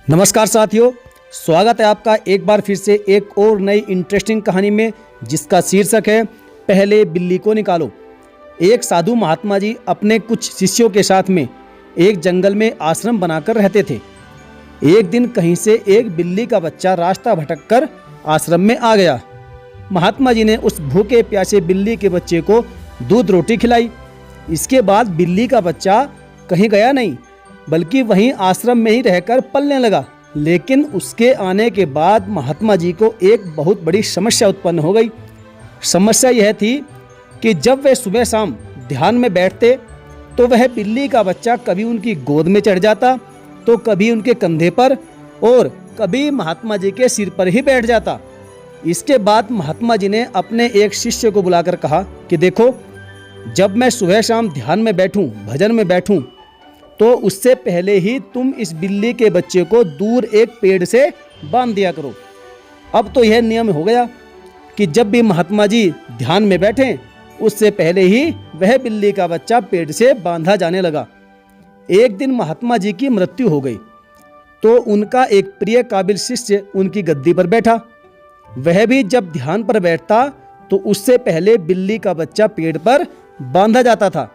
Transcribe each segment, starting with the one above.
नमस्कार साथियों, स्वागत है आपका एक बार फिर से एक और नई इंटरेस्टिंग कहानी में, जिसका शीर्षक है पहले बिल्ली को निकालो। एक साधु महात्मा जी अपने कुछ शिष्यों के साथ में एक जंगल में आश्रम बनाकर रहते थे। एक दिन कहीं से एक बिल्ली का बच्चा रास्ता भटककर आश्रम में आ गया। महात्मा जी ने उस भूखे प्यासे बिल्ली के बच्चे को दूध रोटी खिलाई। इसके बाद बिल्ली का बच्चा कहीं गया नहीं, बल्कि वहीं आश्रम में ही रहकर पलने लगा। लेकिन उसके आने के बाद महात्मा जी को एक बहुत बड़ी समस्या उत्पन्न हो गई। समस्या यह थी कि जब वे सुबह शाम ध्यान में बैठते तो वह बिल्ली का बच्चा कभी उनकी गोद में चढ़ जाता, तो कभी उनके कंधे पर और कभी महात्मा जी के सिर पर ही बैठ जाता। इसके बाद महात्मा जी ने अपने एक शिष्य को बुलाकर कहा कि देखो, जब मैं सुबह शाम ध्यान में बैठूं, भजन में बैठूं, तो उससे पहले ही तुम इस बिल्ली के बच्चे को दूर एक पेड़ से बांध दिया करो। अब तो यह नियम हो गया कि जब भी महात्मा जी ध्यान में बैठें, उससे पहले ही वह बिल्ली का बच्चा पेड़ से बांधा जाने लगा। एक दिन महात्मा जी की मृत्यु हो गई, तो उनका एक प्रिय काबिल शिष्य उनकी गद्दी पर बैठा। वह भी जब ध्यान पर बैठता तो उससे पहले बिल्ली का बच्चा पेड़ पर बांधा जाता था।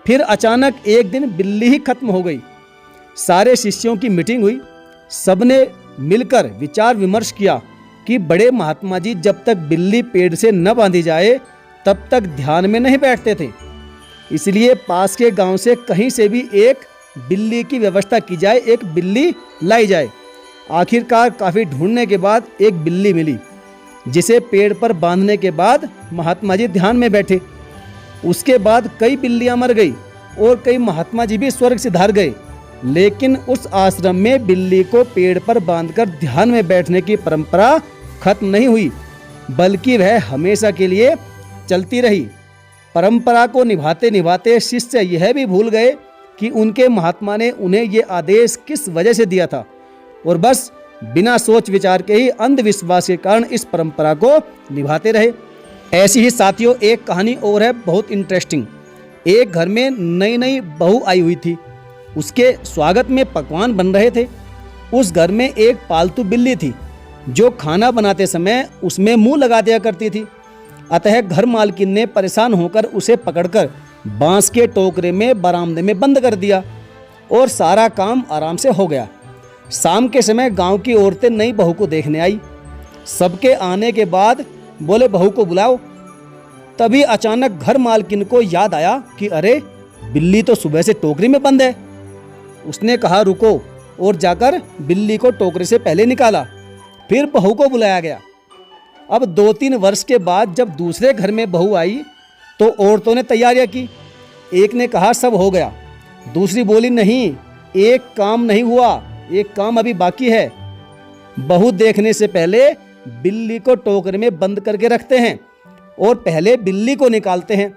फिर अचानक एक दिन बिल्ली ही खत्म हो गई। सारे शिष्यों की मीटिंग हुई। सबने मिलकर विचार विमर्श किया कि बड़े महात्मा जी जब तक बिल्ली पेड़ से न बांधी जाए तब तक ध्यान में नहीं बैठते थे। इसलिए पास के गांव से कहीं से भी एक बिल्ली की व्यवस्था की जाए, एक बिल्ली लाई जाए। आखिरकार काफ़ी ढूंढने के बाद एक बिल्ली मिली, जिसे पेड़ पर बांधने के बाद महात्मा जी ध्यान में बैठे। उसके बाद कई बिल्लियां मर गई और कई महात्मा जी भी स्वर्ग सिधार गए। लेकिन उस आश्रम में बिल्ली को पेड़ पर बांधकर ध्यान में बैठने की परंपरा खत्म नहीं हुई, बल्कि वह हमेशा के लिए चलती रही। परंपरा को निभाते निभाते शिष्य यह भी भूल गए कि उनके महात्मा ने उन्हें ये आदेश किस वजह से दिया था, और बस बिना सोच विचार के ही अंधविश्वास के कारण इस परंपरा को निभाते रहे। ऐसी ही साथियों एक कहानी और है, बहुत इंटरेस्टिंग। एक घर में नई नई बहू आई हुई थी। उसके स्वागत में पकवान बन रहे थे। उस घर में एक पालतू बिल्ली थी, जो खाना बनाते समय उसमें मुंह लगा दिया करती थी। अतः घर मालकिन ने परेशान होकर उसे पकड़कर बांस के टोकरे में बरामदे में बंद कर दिया और सारा काम आराम से हो गया। शाम के समय गांव की औरतें नई बहू को देखने आई। सबके आने के बाद बोले, बहू को बुलाओ। तभी अचानक घर मालकिन को याद आया कि अरे, बिल्ली तो सुबह से टोकरी में बंद है। उसने कहा रुको, और जाकर बिल्ली को टोकरे से पहले निकाला। फिर बहू को बुलाया गया। अब 2-3 वर्ष के बाद जब दूसरे घर में बहू आई तो औरतों ने तैयारियां की। एक ने कहा सब हो गया, दूसरी बोली नहीं, एक काम नहीं हुआ, एक काम अभी बाकी है। बहू देखने से पहले बिल्ली को टोकरे में बंद करके रखते हैं और पहले बिल्ली को निकालते हैं,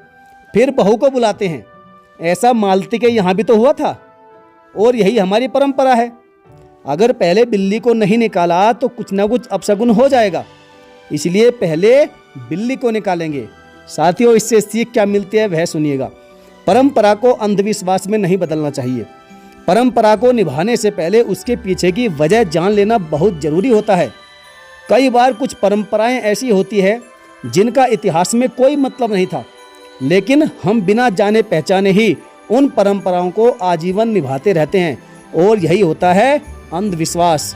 फिर बहू को बुलाते हैं। ऐसा मालती के यहाँ भी तो हुआ था, और यही हमारी परंपरा है। अगर पहले बिल्ली को नहीं निकाला तो कुछ ना कुछ अपशगुन हो जाएगा, इसलिए पहले बिल्ली को निकालेंगे। साथियों, इससे सीख क्या मिलती है वह सुनिएगा। परंपरा को अंधविश्वास में नहीं बदलना चाहिए। परंपरा को निभाने से पहले उसके पीछे की वजह जान लेना बहुत जरूरी होता है। कई बार कुछ परंपराएं ऐसी होती है जिनका इतिहास में कोई मतलब नहीं था, लेकिन हम बिना जाने पहचाने ही उन परंपराओं को आजीवन निभाते रहते हैं, और यही होता है अंधविश्वास।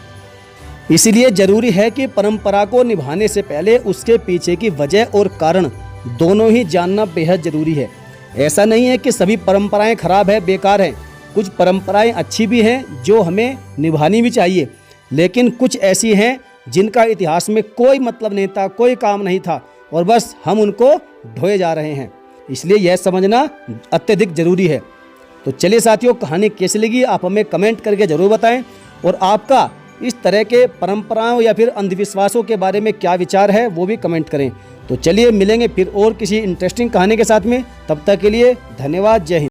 इसलिए जरूरी है कि परंपरा को निभाने से पहले उसके पीछे की वजह और कारण दोनों ही जानना बेहद जरूरी है। ऐसा नहीं है कि सभी परंपराएं खराब है, बेकार हैं। कुछ परंपराएं अच्छी भी हैं जो हमें निभानी भी चाहिए, लेकिन कुछ ऐसी हैं जिनका इतिहास में कोई मतलब नहीं था, कोई काम नहीं था, और बस हम उनको ढोए जा रहे हैं। इसलिए यह समझना अत्यधिक जरूरी है। तो चलिए साथियों, कहानी कैसी लगी आप हमें कमेंट करके ज़रूर बताएं, और आपका इस तरह के परंपराओं या फिर अंधविश्वासों के बारे में क्या विचार है वो भी कमेंट करें। तो चलिए मिलेंगे फिर और किसी इंटरेस्टिंग कहानी के साथ में। तब तक के लिए धन्यवाद। जय हिंद।